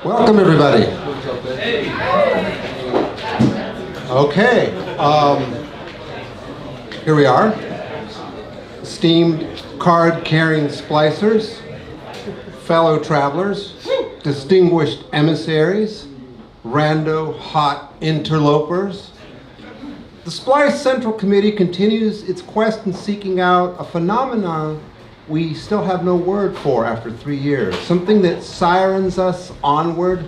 Welcome, everybody. Okay, here we are. Esteemed card-carrying splicers, fellow travelers, distinguished emissaries, rando hot interlopers. The Splice Central Committee continues its quest in seeking out a phenomenon we still have no word for after 3 years, something that sirens us onward,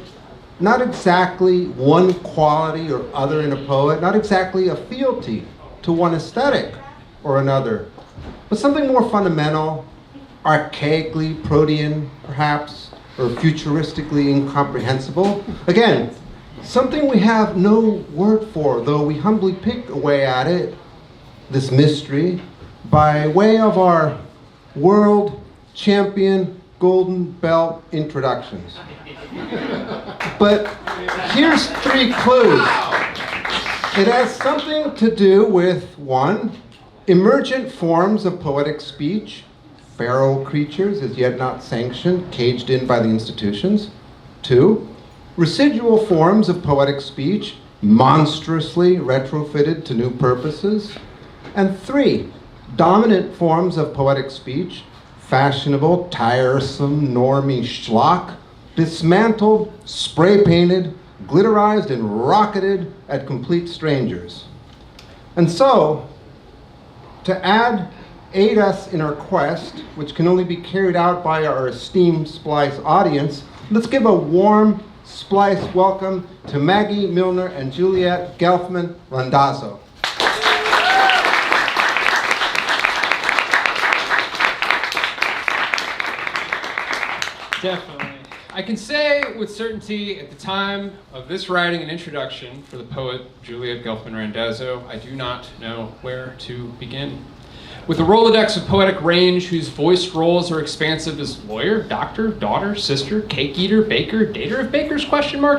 not exactly one quality or other in a poet, not exactly a fealty to one aesthetic or another, but something more fundamental, archaically protean perhaps, or futuristically incomprehensible. Again, something we have no word for, though we humbly pick away at it, this mystery, by way of our world champion golden belt introductions. But here's 3 clues. It has something to do with 1, emergent forms of poetic speech, feral creatures as yet not sanctioned, caged in by the institutions. 2, residual forms of poetic speech, monstrously retrofitted to new purposes. And 3, dominant forms of poetic speech, fashionable, tiresome, normie schlock, dismantled, spray-painted, glitterized, and rocketed at complete strangers. And so, to aid us in our quest, which can only be carried out by our esteemed Splice audience, let's give a warm Splice welcome to Maggie Millner and Juliet Gelfman-Randazzo. Definitely. I can say with certainty at the time of this writing an introduction for the poet Juliet Gelfman-Randazzo, I do not know where to begin. With a Rolodex of poetic range whose voiced roles are expansive as lawyer, doctor, daughter, sister, cake eater, baker, dater of bakers,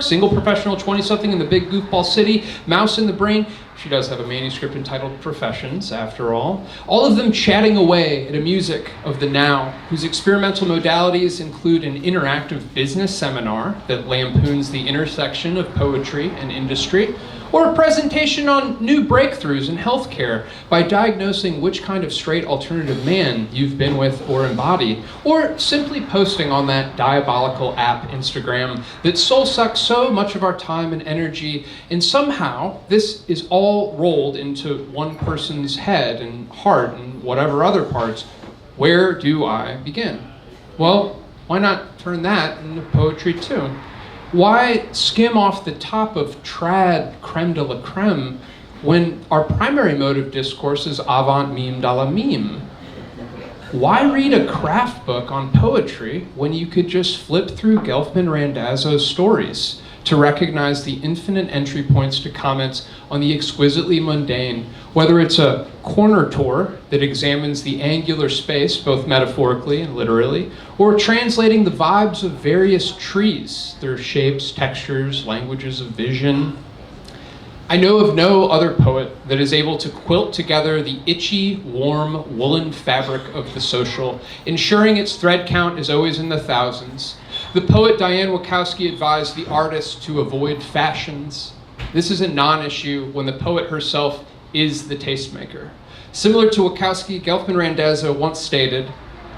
single professional 20-something in the big goofball city, mouse in the brain. She does have a manuscript entitled Professions, after all. All of them chatting away at a music of the now, whose experimental modalities include an interactive business seminar that lampoons the intersection of poetry and industry, or a presentation on new breakthroughs in healthcare by diagnosing which kind of straight alternative man you've been with or embody, or simply posting on that diabolical app Instagram that soul sucks so much of our time and energy, and somehow this is all rolled into one person's head and heart and whatever other parts. Where do I begin? Well, why not turn that into poetry too? Why skim off the top of trad creme de la creme when our primary mode of discourse is avant meme de la meme? Why read a craft book on poetry when you could just flip through Gelfman-Randazzo's stories to recognize the infinite entry points to comments on the exquisitely mundane, whether it's a corner tour that examines the angular space, both metaphorically and literally, or translating the vibes of various trees, their shapes, textures, languages of vision. I know of no other poet that is able to quilt together the itchy, warm, woolen fabric of the social, ensuring its thread count is always in the thousands. The poet Diane Wachowski advised the artist to avoid fashions. This is a non-issue when the poet herself is the tastemaker. Similar to Wachowski, Gelfman-Randazzo once stated,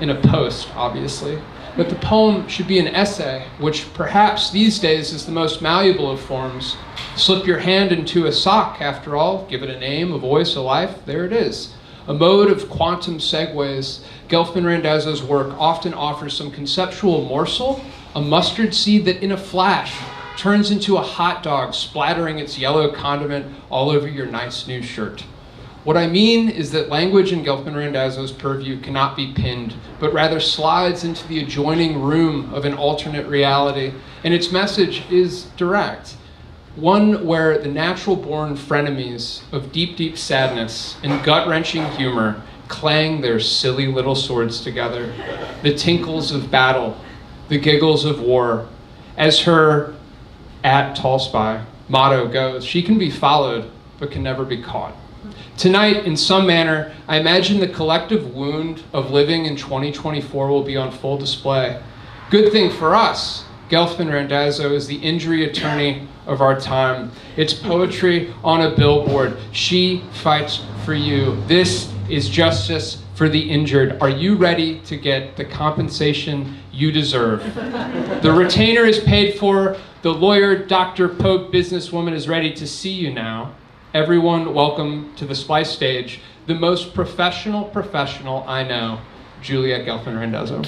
in a post, obviously, that the poem should be an essay, which perhaps these days is the most malleable of forms. Slip your hand into a sock, after all, give it a name, a voice, a life, there it is. A mode of quantum segues, Gelfman-Randazzo's work often offers some conceptual morsel, a mustard seed that in a flash turns into a hot dog splattering its yellow condiment all over your nice new shirt. What I mean is that language in Gelfman-Randazzo's purview cannot be pinned, but rather slides into the adjoining room of an alternate reality, and its message is direct. One where the natural-born frenemies of deep, deep sadness and gut-wrenching humor clang their silly little swords together, the tinkles of battle, the giggles of war. As her @TallSpy motto goes, she can be followed, but can never be caught. Tonight, in some manner, I imagine the collective wound of living in 2024 will be on full display. Good thing for us, Gelfman-Randazzo is the injury attorney of our time. It's poetry on a billboard. She fights for you. This is justice for the injured. Are you ready to get the compensation you deserve? The retainer is paid for. The lawyer, doctor, poet, businesswoman is ready to see you now. Everyone, welcome to the Splice stage, the most professional I know, Juliet Gelfman-Randazzo.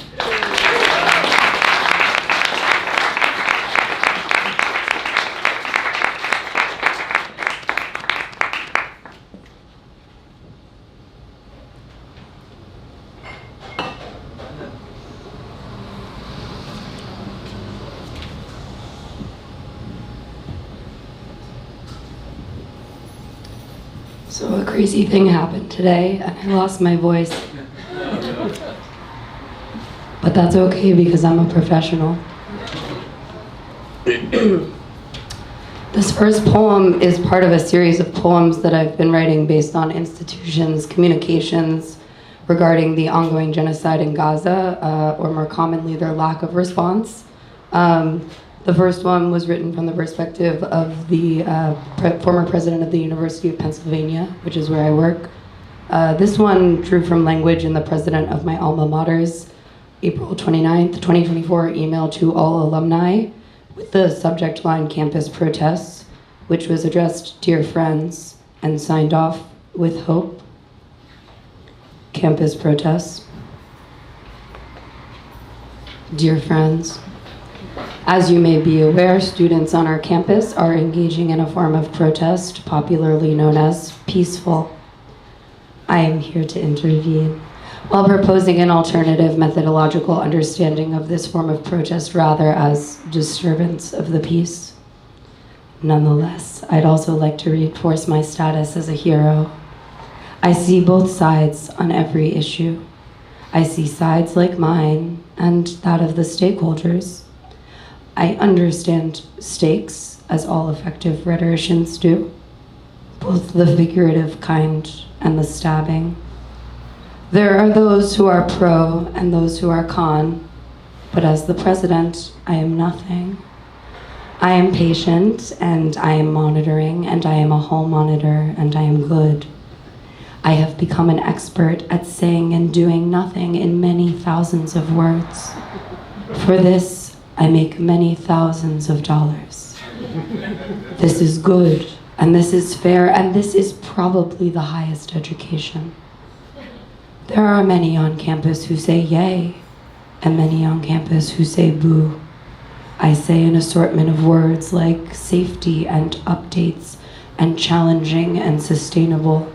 So a crazy thing happened today, and I lost my voice. But that's okay because I'm a professional. This first poem is part of a series of poems that I've been writing based on institutions' communications regarding the ongoing genocide in Gaza, or more commonly, their lack of response. The first one was written from the perspective of the former president of the University of Pennsylvania, which is where I work. This one drew from language in the president of my alma mater's April 29th, 2024 email to all alumni with the subject line campus protests, which was addressed dear friends and signed off with hope. Campus protests. Dear friends, as you may be aware, students on our campus are engaging in a form of protest, popularly known as peaceful. I am here to intervene while proposing an alternative methodological understanding of this form of protest rather as disturbance of the peace. Nonetheless, I'd also like to reinforce my status as a hero. I see both sides on every issue. I see sides like mine and that of the stakeholders. I understand stakes, as all effective rhetoricians do, both the figurative kind and the stabbing. There are those who are pro and those who are con, but as the president, I am nothing. I am patient and I am monitoring and I am a hall monitor and I am good. I have become an expert at saying and doing nothing in many thousands of words. For this, I make many thousands of dollars. This is good, and this is fair, and this is probably the highest education. There are many on campus who say yay, and many on campus who say boo. I say an assortment of words like safety and updates and challenging and sustainable.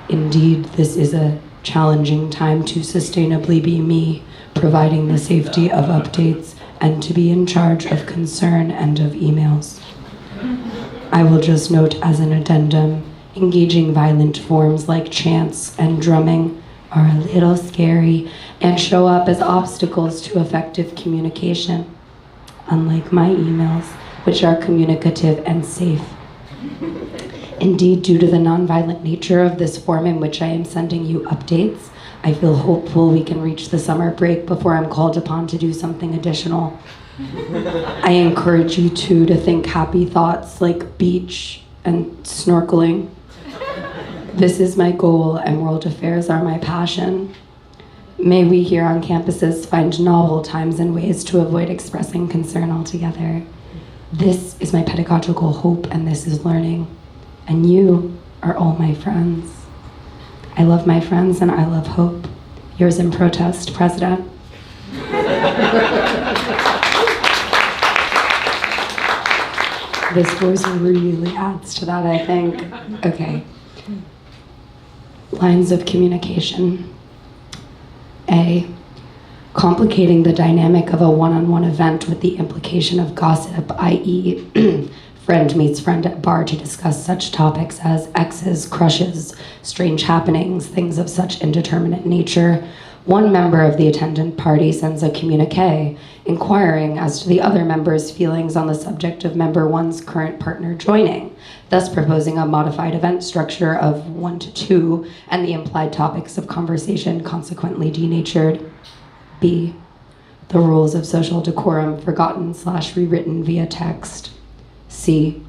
Indeed, this is a challenging time to sustainably be me, providing the safety of updates and to be in charge of concern and of emails. I will just note as an addendum, engaging violent forms like chants and drumming are a little scary and show up as obstacles to effective communication, unlike my emails, which are communicative and safe. Indeed, due to the nonviolent nature of this form in which I am sending you updates, I feel hopeful we can reach the summer break before I'm called upon to do something additional. I encourage you too to think happy thoughts like beach and snorkeling. This is my goal and world affairs are my passion. May we here on campuses find novel times and ways to avoid expressing concern altogether. This is my pedagogical hope and this is learning. And you are all my friends. I love my friends and I love hope. Yours in protest, President. This voice really adds to that, I think. Okay. Lines of communication. A, complicating the dynamic of a one-on-one event with the implication of gossip, i.e., friend meets friend at bar to discuss such topics as exes, crushes, strange happenings, things of such indeterminate nature. One member of the attendant party sends a communique inquiring as to the other member's feelings on the subject of member one's current partner joining, thus proposing a modified event structure of 1 to 2 and the implied topics of conversation consequently denatured. B, the rules of social decorum forgotten/rewritten via text. C.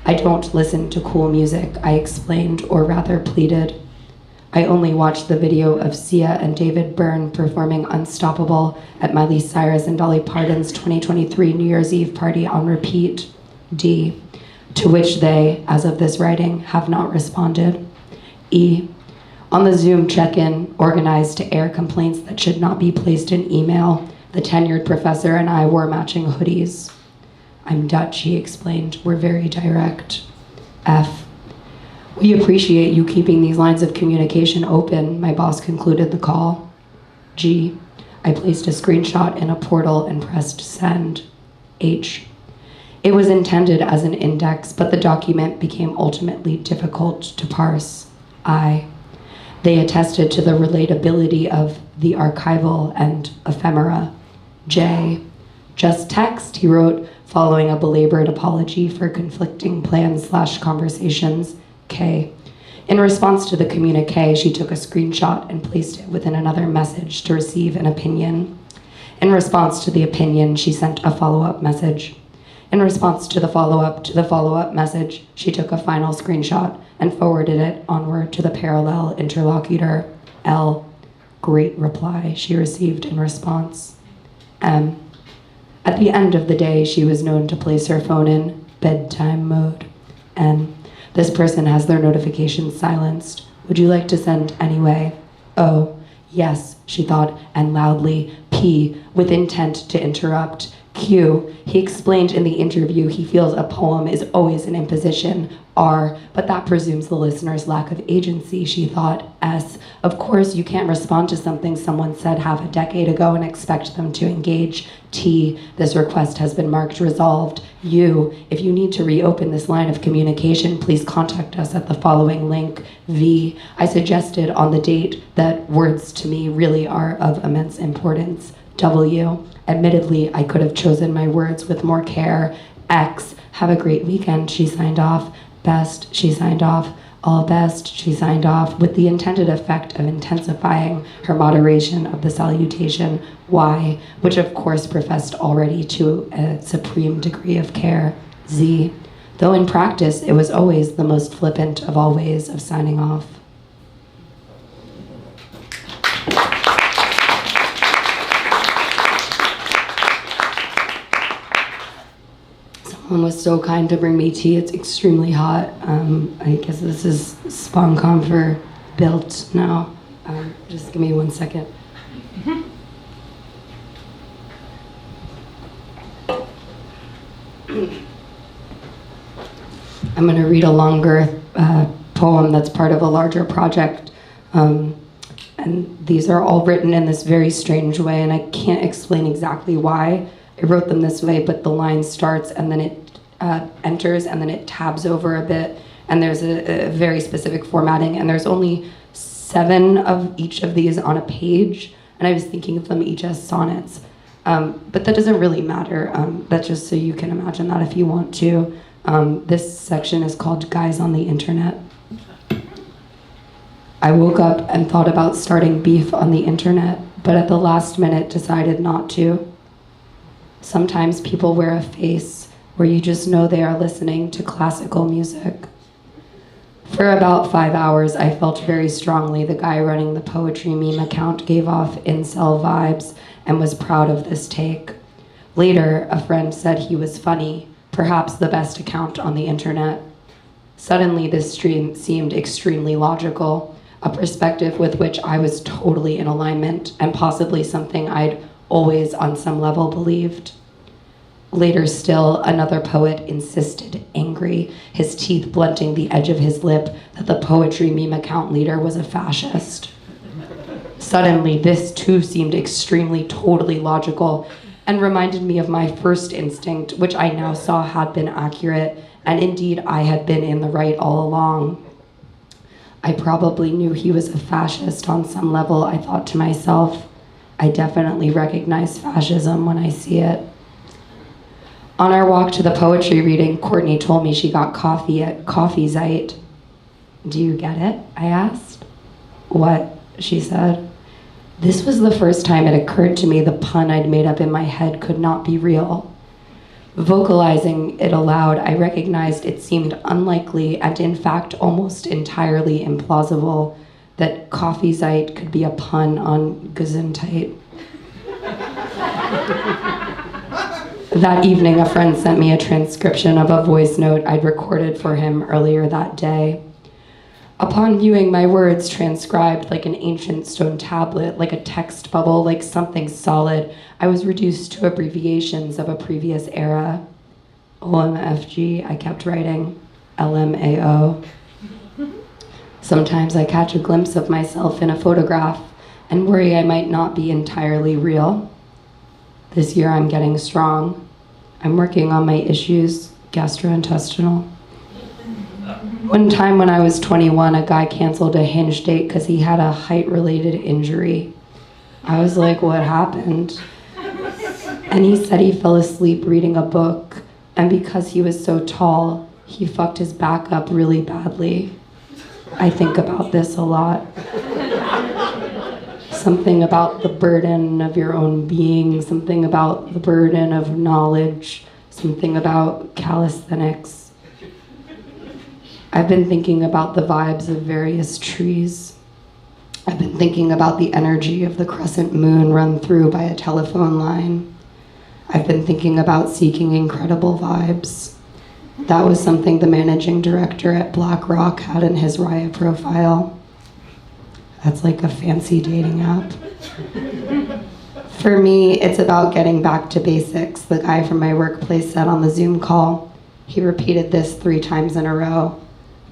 I don't listen to cool music, I explained, or rather pleaded. I only watched the video of Sia and David Byrne performing Unstoppable at Miley Cyrus and Dolly Parton's 2023 New Year's Eve party on repeat. D. To which they, as of this writing, have not responded. E. On the Zoom check-in, organized to air complaints that should not be placed in email, the tenured professor and I wore matching hoodies. I'm Dutch, he explained. We're very direct. F. We appreciate you keeping these lines of communication open, my boss concluded the call. G. I placed a screenshot in a portal and pressed send. H. It was intended as an index, but the document became ultimately difficult to parse. I. They attested to the relatability of the archival and ephemera. J. Just text, he wrote, following a belabored apology for conflicting plans/conversations. K. In response to the communique, she took a screenshot and placed it within another message to receive an opinion. In response to the opinion, she sent a follow-up message. In response to the follow-up message, she took a final screenshot and forwarded it onward to the parallel interlocutor. L. Great reply she received in response. M. At the end of the day, she was known to place her phone in bedtime mode. N. This person has their notifications silenced. Would you like to send anyway? O. Yes, she thought, and loudly. P. With intent to interrupt. Q. He explained in the interview he feels a poem is always an imposition. R. But that presumes the listener's lack of agency, she thought. S. Of course you can't respond to something someone said half a decade ago and expect them to engage. T. This request has been marked resolved. U. If you need to reopen this line of communication, please contact us at the following link. V. I suggested on the date that words to me really are of immense importance. W. Admittedly, I could have chosen my words with more care. X. Have a great weekend, she signed off. Best, she signed off. All best, she signed off, with the intended effect of intensifying her moderation of the salutation. Y, which of course professed already to a supreme degree of care. Z, though in practice it was always the most flippant of all ways of signing off. Someone was so kind to bring me tea. It's extremely hot. I guess this is SpawnCon for built now. Just give me 1 second. I'm going to read a longer poem that's part of a larger project. And these are all written in this very strange way, and I can't explain exactly why I wrote them this way, but the line starts and then it enters and then it tabs over a bit, and there's a very specific formatting, and there's only 7 of each of these on a page, and I was thinking of them each as sonnets. But that doesn't really matter. That's just so you can imagine that if you want to. This section is called Guys on the Internet. I woke up and thought about starting beef on the internet, but at the last minute decided not to. Sometimes people wear a face where you just know they are listening to classical music. For about 5 hours, I felt very strongly the guy running the poetry meme account gave off incel vibes and was proud of this take. Later, a friend said he was funny, perhaps the best account on the internet. Suddenly, this stream seemed extremely logical, a perspective with which I was totally in alignment, and possibly something I'd always on some level believed. Later still, another poet insisted, angry, his teeth blunting the edge of his lip, that the poetry meme account leader was a fascist. Suddenly, this too seemed extremely, totally logical, and reminded me of my first instinct, which I now saw had been accurate, and indeed I had been in the right all along. I probably knew he was a fascist on some level, I thought to myself. I definitely recognize fascism when I see it. On our walk to the poetry reading, Courtney told me she got coffee at Coffee Zeit. Do you get it? I asked. What? She said. This was the first time it occurred to me the pun I'd made up in my head could not be real. Vocalizing it aloud, I recognized it seemed unlikely and in fact almost entirely implausible that Coffeezite could be a pun on Gesundheit. That evening, a friend sent me a transcription of a voice note I'd recorded for him earlier that day. Upon viewing my words transcribed like an ancient stone tablet, like a text bubble, like something solid, I was reduced to abbreviations of a previous era. OMFG, I kept writing. LMAO. Sometimes I catch a glimpse of myself in a photograph and worry I might not be entirely real. This year I'm getting strong. I'm working on my issues, gastrointestinal. One time when I was 21, a guy canceled a Hinge date because he had a height-related injury. I was like, what happened? And he said he fell asleep reading a book, and because he was so tall, he fucked his back up really badly. I think about this a lot. Something about the burden of your own being, something about the burden of knowledge, something about calisthenics. I've been thinking about the vibes of various trees. I've been thinking about the energy of the crescent moon run through by a telephone line. I've been thinking about seeking incredible vibes. That was something the managing director at BlackRock had in his Raya profile. That's like a fancy dating app. For me, it's about getting back to basics, the guy from my workplace said on the Zoom call. He repeated this 3 times in a row.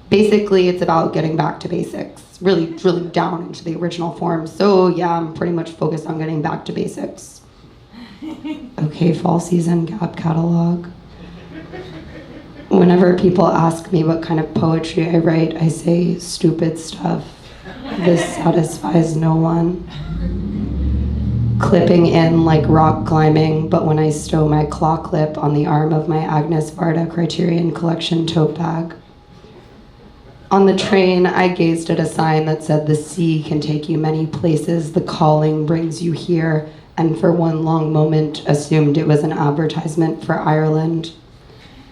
Basically, it's about getting back to basics, really drilling down into the original form. So yeah, I'm pretty much focused on getting back to basics. Okay, fall season gap catalog. Whenever people ask me what kind of poetry I write, I say stupid stuff. This satisfies no one. Clipping in like rock climbing, but when I stow my claw clip on the arm of my Agnes Varda Criterion Collection tote bag. On the train, I gazed at a sign that said the sea can take you many places, the calling brings you here, and for one long moment assumed it was an advertisement for Ireland.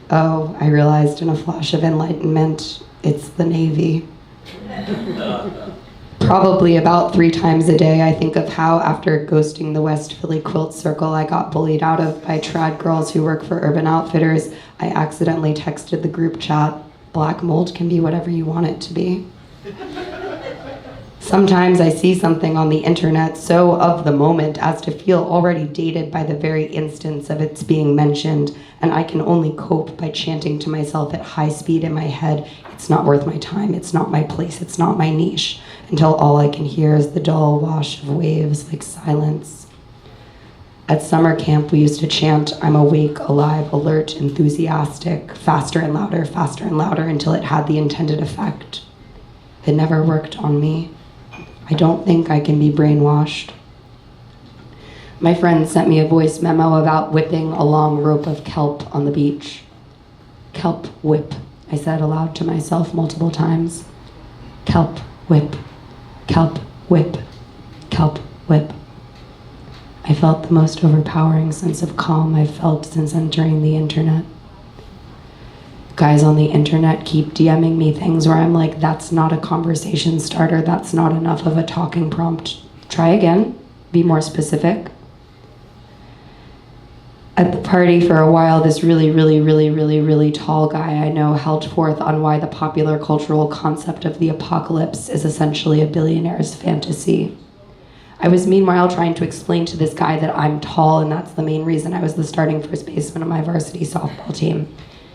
Oh, I realized in a flash of enlightenment, it's the Navy. Probably about 3 times a day, I think of how, after ghosting the West Philly quilt circle I got bullied out of by trad girls who work for Urban Outfitters, I accidentally texted the group chat, "Black mold can be whatever you want it to be." Sometimes I see something on the internet so of the moment as to feel already dated by the very instance of its being mentioned, and I can only cope by chanting to myself at high speed in my head, "It's not worth my time, it's not my place, it's not my niche," until all I can hear is the dull wash of waves like silence. At summer camp, we used to chant, "I'm awake, alive, alert, enthusiastic," faster and louder until it had the intended effect. It never worked on me. I don't think I can be brainwashed. My friend sent me a voice memo about whipping a long rope of kelp on the beach. Kelp whip, I said aloud to myself multiple times. Kelp whip, kelp whip, kelp whip. I felt the most overpowering sense of calm I've felt since entering the internet. Guys on the internet keep DMing me things where I'm like, that's not a conversation starter, that's not enough of a talking prompt. Try again, be more specific. At the party for a while, this really tall guy I know held forth on why the popular cultural concept of the apocalypse is essentially a billionaire's fantasy. I was meanwhile trying to explain to this guy that I'm tall and that's the main reason I was the starting first baseman on my varsity softball team.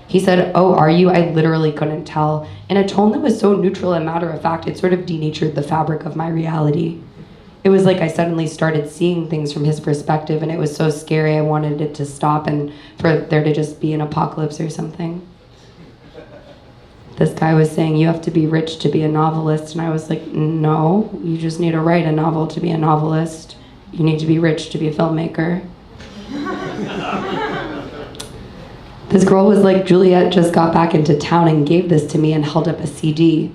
He said, "Oh, are you?" I literally couldn't tell. In a tone that was so neutral and matter of fact, it sort of denatured the fabric of my reality. It was like I suddenly started seeing things from his perspective and it was so scary I wanted it to stop and for there to just be an apocalypse or something. This guy was saying, "You have to be rich to be a novelist," and I was like, "No, you just need to write a novel to be a novelist. You need to be rich to be a filmmaker." This girl was like, "Juliet just got back into town and gave this to me," and held up a CD.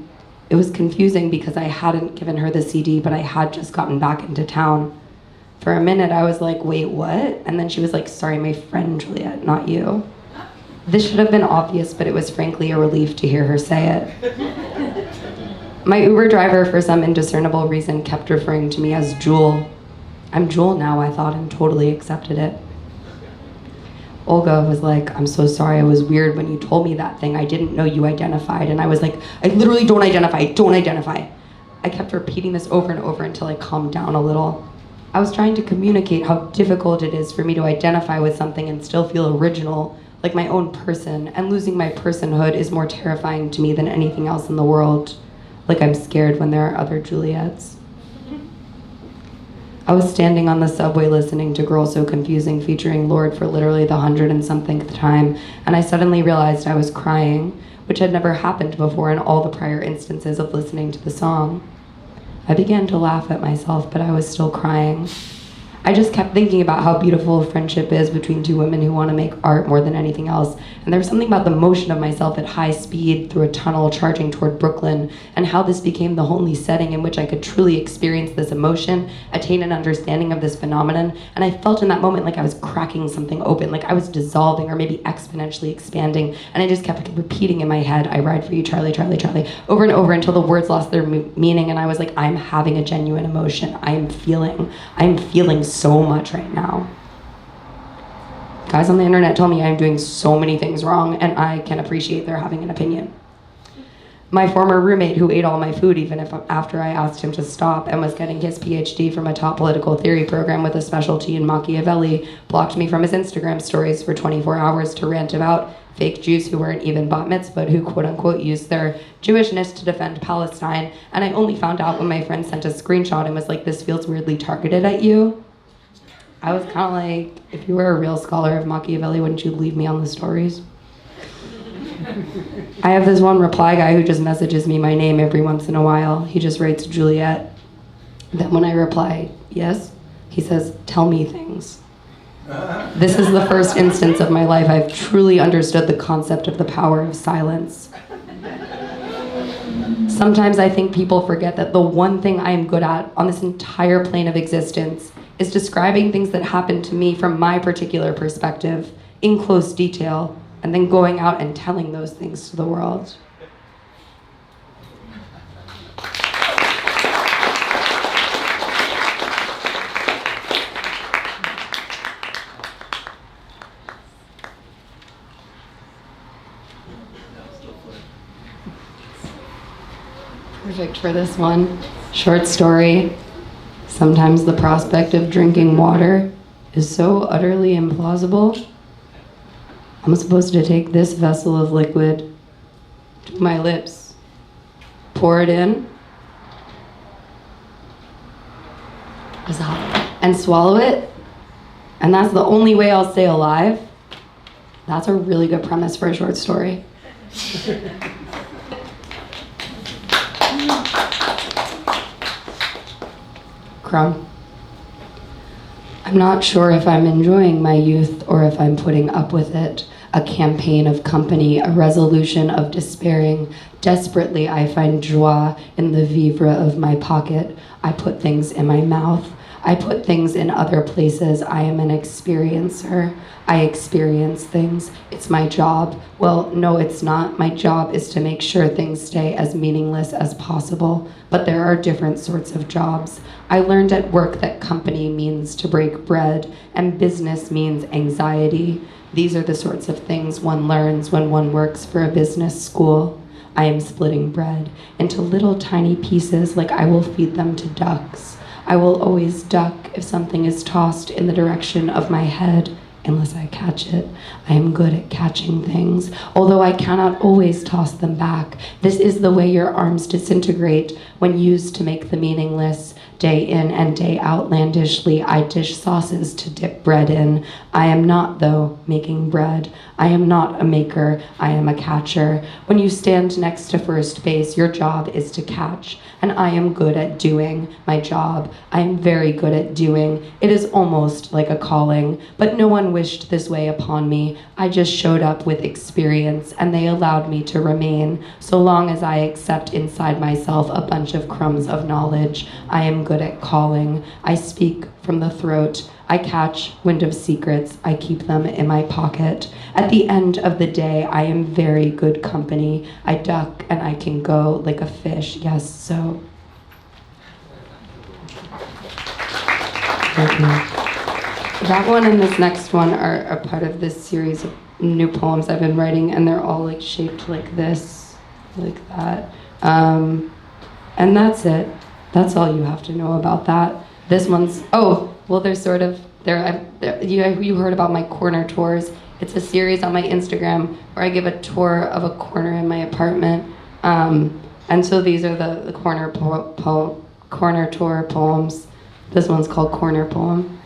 It was confusing because I hadn't given her the CD, but I had just gotten back into town. For a minute, I was like, wait, what? And then she was like, sorry, my friend Juliet, not you. This should have been obvious, but it was frankly a relief to hear her say it. My Uber driver, for some indiscernible reason, kept referring to me as Jewel. I'm Jewel now, I thought, and totally accepted it. Olga was like, I'm so sorry, it was weird when you told me that thing. I didn't know you identified. And I was like, I literally don't identify. I kept repeating this over and over until I calmed down a little. I was trying to communicate how difficult it is for me to identify with something and still feel original, like my own person, and losing my personhood is more terrifying to me than anything else in the world. Like I'm scared when there are other Juliets. I was standing on the subway listening to Girl So Confusing featuring Lorde for literally the 100 and somethingth time, and I suddenly realized I was crying, which had never happened before in all the prior instances of listening to the song. I began to laugh at myself, but I was still crying. I just kept thinking about how beautiful friendship is between two women who want to make art more than anything else. And there was something about the motion of myself at high speed through a tunnel charging toward Brooklyn, and how this became the only setting in which I could truly experience this emotion, attain an understanding of this phenomenon. And I felt in that moment like I was cracking something open, like I was dissolving or maybe exponentially expanding. And I just kept repeating in my head, I ride for you, Charlie, Charlie, Charlie, over and over until the words lost their meaning. And I was like, I'm having a genuine emotion. I'm feeling so much right now. Guys on the internet tell me I'm doing so many things wrong, and I can appreciate their having an opinion. My former roommate, who ate all my food even if after I asked him to stop, and was getting his PhD from a top political theory program with a specialty in Machiavelli, blocked me from his Instagram stories for 24 hours to rant about fake Jews who weren't even bat mitzvahed, who quote-unquote used their Jewishness to defend Palestine. And I only found out when my friend sent a screenshot and was like, this feels weirdly targeted at you. I was kind of like, if you were a real scholar of Machiavelli, wouldn't you leave me on the stories? I have this one reply guy who just messages me my name every once in a while. He just writes Juliet. Then when I reply, yes, he says, tell me things. This is the first instance of my life I've truly understood the concept of the power of silence. Sometimes I think people forget that the one thing I am good at on this entire plane of existence is describing things that happened to me from my particular perspective in close detail, and then going out and telling those things to the world. Perfect for this one. Short story. Sometimes the prospect of drinking water is so utterly implausible. I'm supposed to take this vessel of liquid to my lips, pour it in, and swallow it, and that's the only way I'll stay alive. That's a really good premise for a short story. Crumb. I'm not sure if I'm enjoying my youth or if I'm putting up with it. A campaign of company, a resolution of despairing. Desperately, I find joie in the vivre of my pocket. I put things in my mouth. I put things in other places. I am an experiencer. I experience things. It's my job. Well, no, it's not. My job is to make sure things stay as meaningless as possible. But there are different sorts of jobs. I learned at work that company means to break bread, and business means anxiety. These are the sorts of things one learns when one works for a business school. I am splitting bread into little tiny pieces like I will feed them to ducks. I will always duck if something is tossed in the direction of my head, unless I catch it. I am good at catching things, although I cannot always toss them back. This is the way your arms disintegrate when used to make the meaningless. Day in and day out, landishly, I dish sauces to dip bread in. I am not, though, making bread. I am not a maker, I am a catcher. When you stand next to first base, your job is to catch. And I am good at doing my job. I am very good at doing. It is almost like a calling, but no one wished this way upon me. I just showed up with experience, and they allowed me to remain. So long as I accept inside myself a bunch of crumbs of knowledge, I am good at calling. I speak from the throat. I catch wind of secrets. I keep them in my pocket. At the end of the day, I am very good company. I duck and I can go like a fish. Yes, so. That one and this next one are a part of this series of new poems I've been writing, and they're all like shaped like this, like that. And that's it. That's all you have to know about that. This one's, they're sort of, you heard about my corner tours. It's a series on my Instagram where I give a tour of a corner in my apartment. And so these are the corner tour poems. This one's called Corner Poem.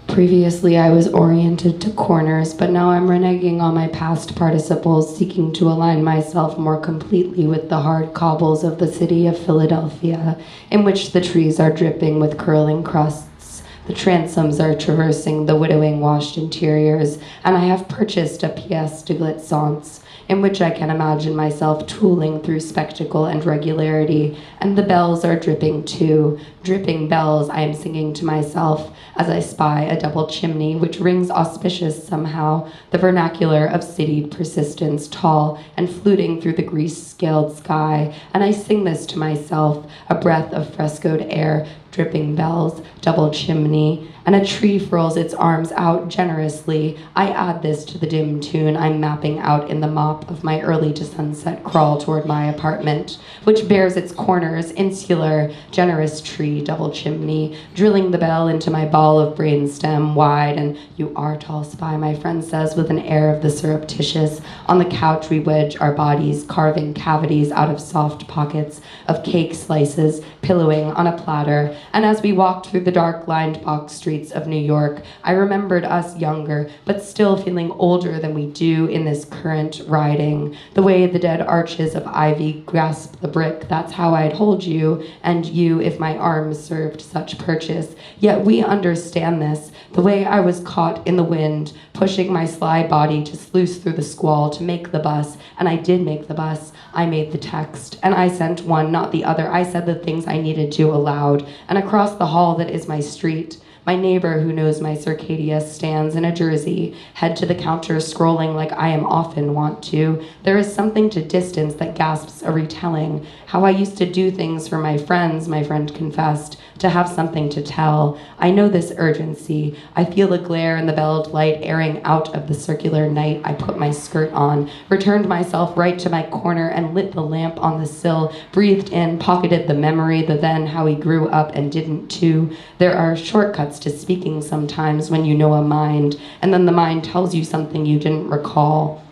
Previously, I was oriented to corners, but now I'm reneging on my past participles, seeking to align myself more completely with the hard cobbles of the city of Philadelphia, in which the trees are dripping with curling crusts. The transoms are traversing the widowing washed interiors, and I have purchased a pièce de glissance, in which I can imagine myself tooling through spectacle and regularity, and the bells are dripping too. Dripping bells, I am singing to myself as I spy a double chimney, which rings auspicious somehow, the vernacular of citied persistence, tall and fluting through the grease-scaled sky. And I sing this to myself, a breath of frescoed air, dripping bells, double chimney, and a tree furls its arms out generously. I add this to the dim tune I'm mapping out in the mop of my early to sunset crawl toward my apartment, which bears its corners, insular, generous tree, double chimney, drilling the bell into my ball of brainstem wide, and you are tall spy, my friend says with an air of the surreptitious. On the couch we wedge our bodies, carving cavities out of soft pockets of cake slices, pillowing on a platter, and as we walked through the dark-lined box streets of New York, I remembered us younger, but still feeling older than we do in this current riding. The way the dead arches of ivy grasp the brick, that's how I'd hold you, and you if my arms served such purchase. Yet we understand this, the way I was caught in the wind, pushing my sly body to sluice through the squall to make the bus, and I did make the bus. I made the text, and I sent one, not the other. I said the things I needed to aloud, and across the hall that is my street, my neighbor who knows my circadia stands in a jersey, head to the counter scrolling like I am often wont to. There is something to distance that gasps a retelling. How I used to do things for my friends, my friend confessed, to have something to tell. I know this urgency. I feel a glare in the belled light airing out of the circular night. I put my skirt on, returned myself right to my corner and lit the lamp on the sill, breathed in, pocketed the memory, the then how he grew up and didn't too. There are shortcuts to speaking sometimes when you know a mind, and then the mind tells you something you didn't recall.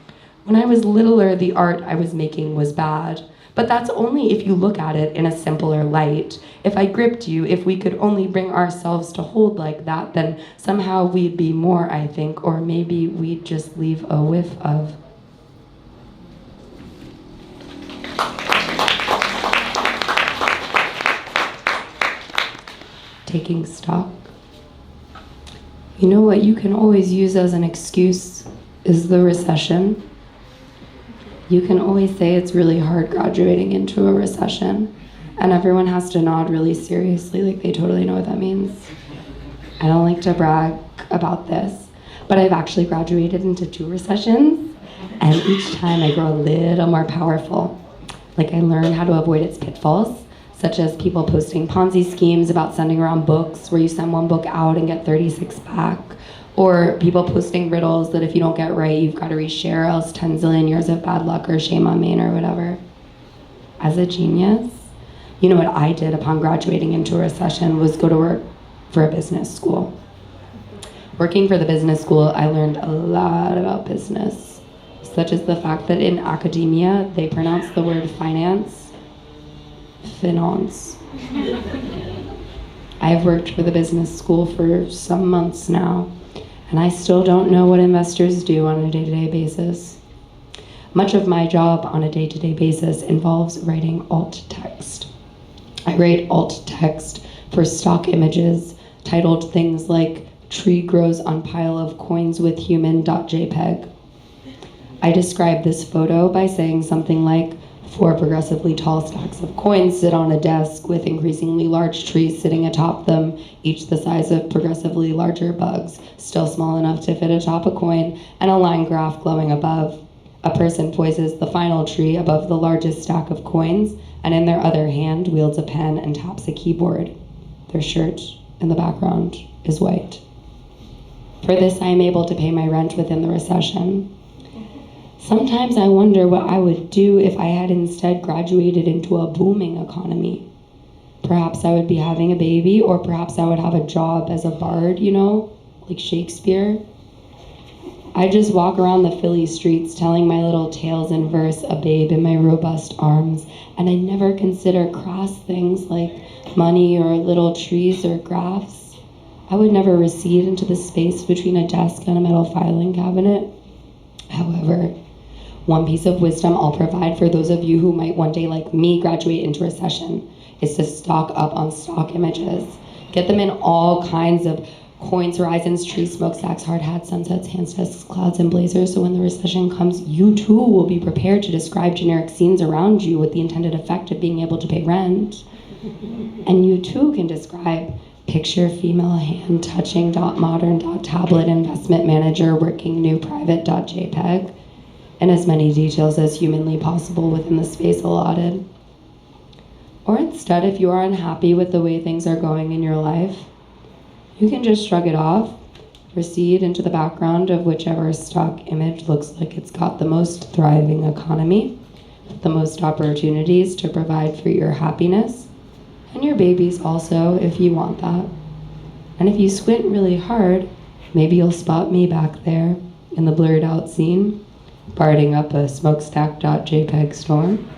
When I was littler, the art I was making was bad. But that's only if you look at it in a simpler light. If I gripped you, if we could only bring ourselves to hold like that, then somehow we'd be more, I think, or maybe we'd just leave a whiff of. Taking stock. You know what you can always use as an excuse is the recession. You can always say it's really hard graduating into a recession, and everyone has to nod really seriously, like they totally know what that means. I don't like to brag about this, but I've actually graduated into 2 recessions, and each time I grow a little more powerful. Like I learn how to avoid its pitfalls, such as people posting Ponzi schemes about sending around books where you send 1 book out and get 36 back, or people posting riddles that if you don't get right, you've got to reshare, else 10 zillion years of bad luck or shame on me or whatever. As a genius, you know what I did upon graduating into a recession was go to work for a business school. Working for the business school, I learned a lot about business, such as the fact that in academia, they pronounce the word finance finance. I've worked for the business school for some months now, and I still don't know what investors do on a day-to-day basis. Much of my job on a day-to-day basis involves writing alt text. I write alt text for stock images titled things like "Tree grows on pile of coins with human.jpg." I describe this photo by saying something like, 4 progressively tall stacks of coins sit on a desk with increasingly large trees sitting atop them, each the size of progressively larger bugs, still small enough to fit atop a coin, and a line graph glowing above. A person poises the final tree above the largest stack of coins, and in their other hand wields a pen and taps a keyboard. Their shirt in the background is white. For this, I am able to pay my rent within the recession. Sometimes I wonder what I would do if I had instead graduated into a booming economy. Perhaps I would be having a baby, or perhaps I would have a job as a bard, like Shakespeare. I just walk around the Philly streets telling my little tales in verse, a babe in my robust arms, and I never consider crass things like money or little trees or graphs. I would never recede into the space between a desk and a metal filing cabinet. However, one piece of wisdom I'll provide for those of you who might one day, like me, graduate into recession is to stock up on stock images. Get them in all kinds of coins, horizons, trees, smokestacks, hard hats, sunsets, handsets, clouds, and blazers, so when the recession comes, you too will be prepared to describe generic scenes around you with the intended effect of being able to pay rent. And you too can describe picture female hand touching .modern .tablet investment manager working new private .jpg in as many details as humanly possible within the space allotted. Or instead, if you are unhappy with the way things are going in your life, you can just shrug it off, recede into the background of whichever stock image looks like it's got the most thriving economy, the most opportunities to provide for your happiness, and your babies also, if you want that. And if you squint really hard, maybe you'll spot me back there in the blurred out scene, barding up a smokestack.jpg storm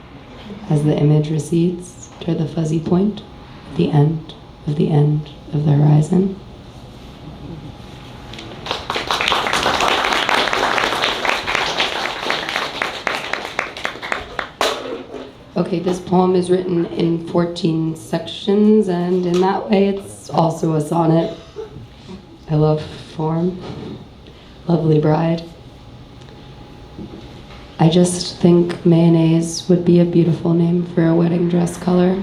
as the image recedes toward the fuzzy point at the end of the end of the horizon. Okay, this poem is written in 14 sections, and in that way it's also a sonnet. I love form. Lovely bride. I just think mayonnaise would be a beautiful name for a wedding dress color.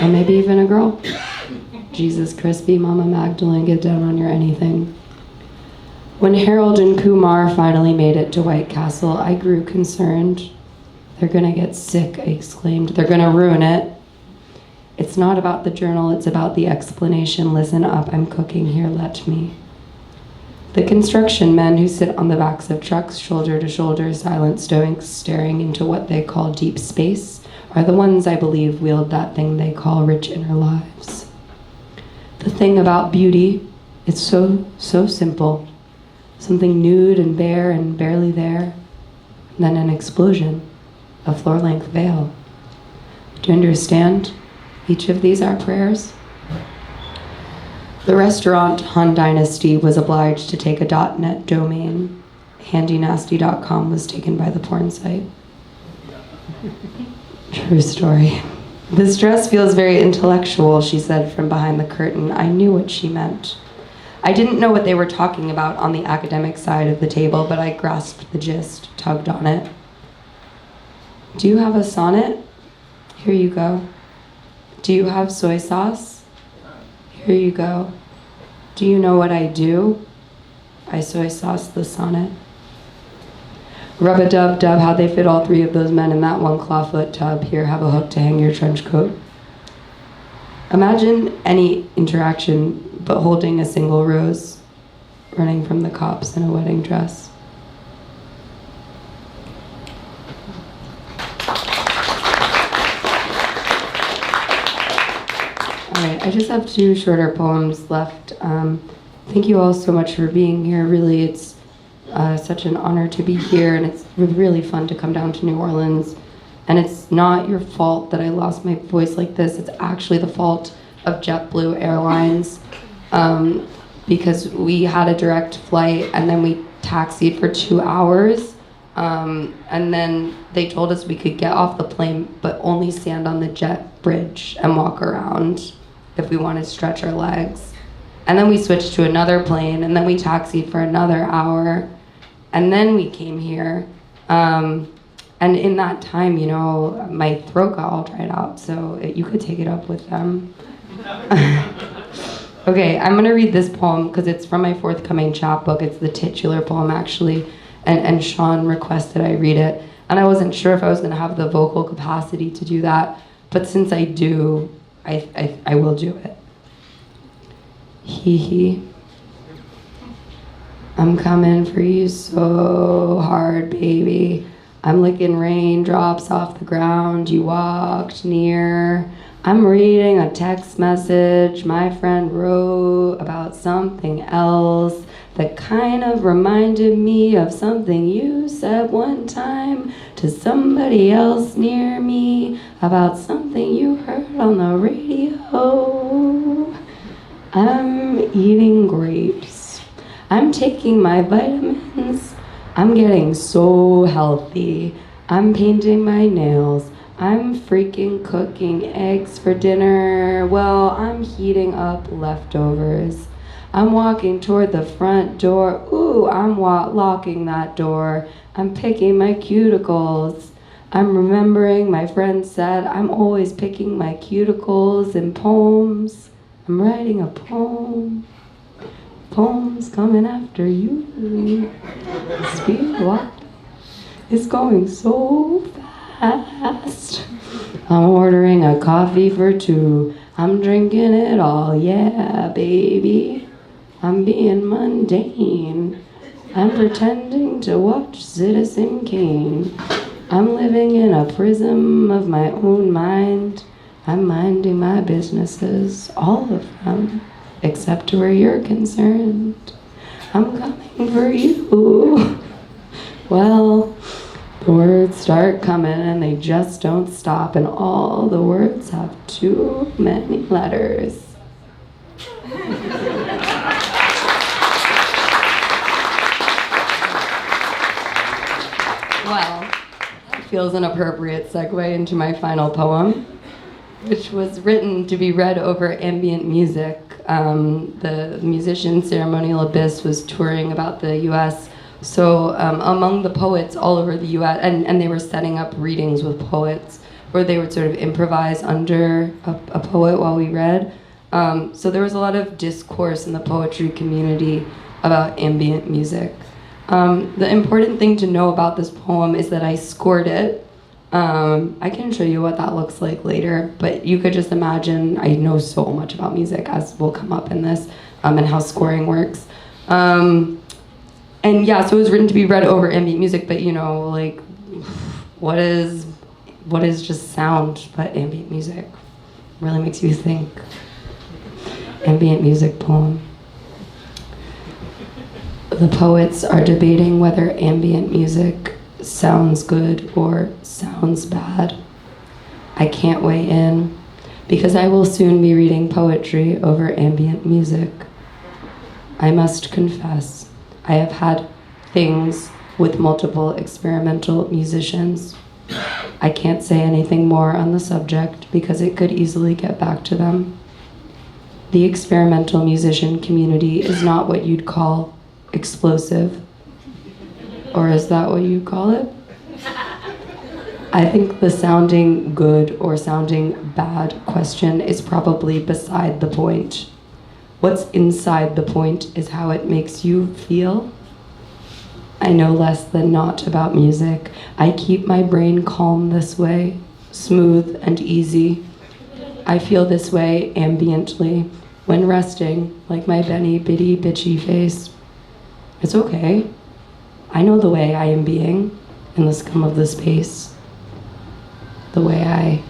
Or maybe even a girl. Jesus Crispy, Mama Magdalene, get down on your anything. When Harold and Kumar finally made it to White Castle, I grew concerned. They're gonna get sick, I exclaimed. They're gonna ruin it. It's not about the journal, it's about the explanation. Listen up, I'm cooking here, let me. The construction men who sit on the backs of trucks, shoulder to shoulder, silent stoics, staring into what they call deep space, are the ones I believe wield that thing they call rich inner lives. The thing about beauty, it's so simple. Something nude and bare and barely there. And then an explosion, a floor-length veil. Do you understand? Each of these are prayers. The restaurant Han Dynasty was obliged to take a .net domain. HandyNasty.com was taken by the porn site. True story. This dress feels very intellectual, she said from behind the curtain. I knew what she meant. I didn't know what they were talking about on the academic side of the table, but I grasped the gist, tugged on it. Do you have a sonnet? Here you go. Do you have soy sauce? Here you go. Do you know what I do? I soy sauce the sonnet. Rub-a-dub-dub, how they fit all 3 of those men in that one clawfoot tub. Here, have a hook to hang your trench coat. Imagine any interaction but holding a single rose, running from the cops in a wedding dress. All right, I just have 2 shorter poems left. Thank you all so much for being here. Really, it's such an honor to be here, and it's really fun to come down to New Orleans And it's not your fault that I lost my voice like this. It's actually the fault of JetBlue Airlines, because we had a direct flight and then we taxied for 2 hours. And then they told us we could get off the plane, but only stand on the jet bridge and walk around if we wanted to stretch our legs. And then we switched to another plane, and then we taxied for another hour. And then we came here. And in that time, you know, my throat got all dried out, so you could take it up with them. Okay, I'm gonna read this poem because it's from my forthcoming chapbook. It's the titular poem, actually, and Sean requested I read it. And I wasn't sure if I was gonna have the vocal capacity to do that, but since I do, I will do it. Hee hee. I'm coming for you so hard, baby. I'm licking raindrops off the ground you walked near. I'm reading a text message my friend wrote about something else that kind of reminded me of something you said one time to somebody else near me about something you heard on the radio. I'm eating grapes. I'm taking my vitamins. I'm getting so healthy. I'm painting my nails. I'm freaking cooking eggs for dinner. Well, I'm heating up leftovers. I'm walking toward the front door. Ooh, I'm locking that door. I'm picking my cuticles. I'm remembering my friend said I'm always picking my cuticles in poems. I'm writing a poem. Poem's coming after you. Speed walk is going so fast. I'm ordering a coffee for 2. I'm drinking it all, yeah, baby. I'm being mundane. I'm pretending to watch Citizen Kane. I'm living in a prism of my own mind. I'm minding my businesses, all of them, except where you're concerned. I'm coming for you. Well, the words start coming and they just don't stop, and all the words have too many letters. Well, it feels an appropriate segue into my final poem, which was written to be read over ambient music. The musician Ceremonial Abyss was touring about the US, so among the poets all over the US, and they were setting up readings with poets where they would sort of improvise under a poet while we read. So there was a lot of discourse in the poetry community about ambient music. The important thing to know about this poem is that I scored it. I can show you what that looks like later, but you could just imagine I know so much about music, as will come up in this, and how scoring works. And yeah, so it was written to be read over ambient music, but you know, like, what is just sound but ambient music? Really makes you think. Ambient music poem. The poets are debating whether ambient music sounds good or sounds bad. I can't weigh in because I will soon be reading poetry over ambient music. I must confess, I have had things with multiple experimental musicians. I can't say anything more on the subject because it could easily get back to them. The experimental musician community is not what you'd call explosive. Or is that what you call it? I think the sounding good or sounding bad question is probably beside the point. What's inside the point is how it makes you feel. I know less than not about music. I keep my brain calm this way, smooth and easy. I feel this way ambiently when resting, like my Benny Bitty Bitchy face. It's okay. I know the way I am being in the scum of the space. The way I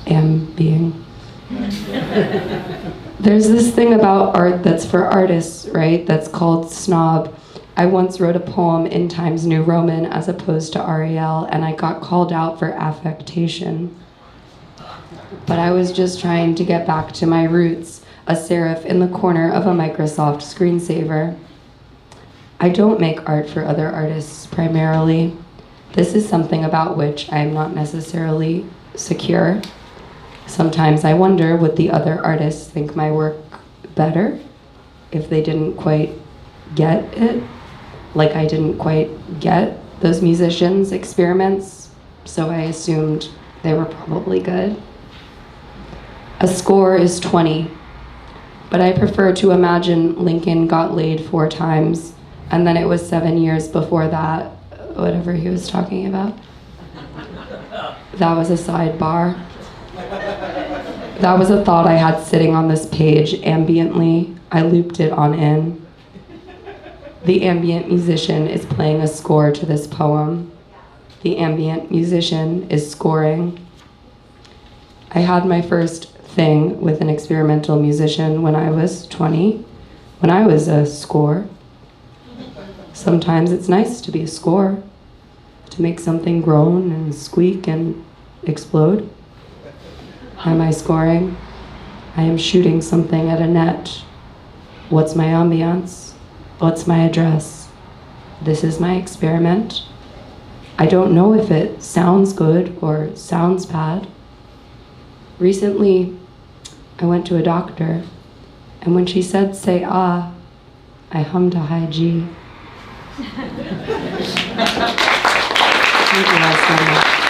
am being. There's this thing about art that's for artists, right? That's called snob. I once wrote a poem in Times New Roman as opposed to Ariel, and I got called out for affectation. But I was just trying to get back to my roots, a serif in the corner of a Microsoft screensaver. I don't make art for other artists primarily. This is something about which I am not necessarily secure. Sometimes I wonder, would the other artists think my work better if they didn't quite get it? Like I didn't quite get those musicians' experiments, so I assumed they were probably good. A score is 20, but I prefer to imagine Lincoln got laid 4 times, and then it was 7 years before that, whatever he was talking about. That was a sidebar. That was a thought I had sitting on this page ambiently. I looped it on in. The ambient musician is playing a score to this poem. The ambient musician is scoring. I had my first thing with an experimental musician when I was 20, when I was a score. Sometimes it's nice to be a score, to make something groan and squeak and explode. Am I scoring? I am shooting something at a net. What's my ambiance? What's my address? This is my experiment. I don't know if it sounds good or sounds bad. Recently, I went to a doctor, and when she said, say ah, I hummed a high G. Thank you guys so much.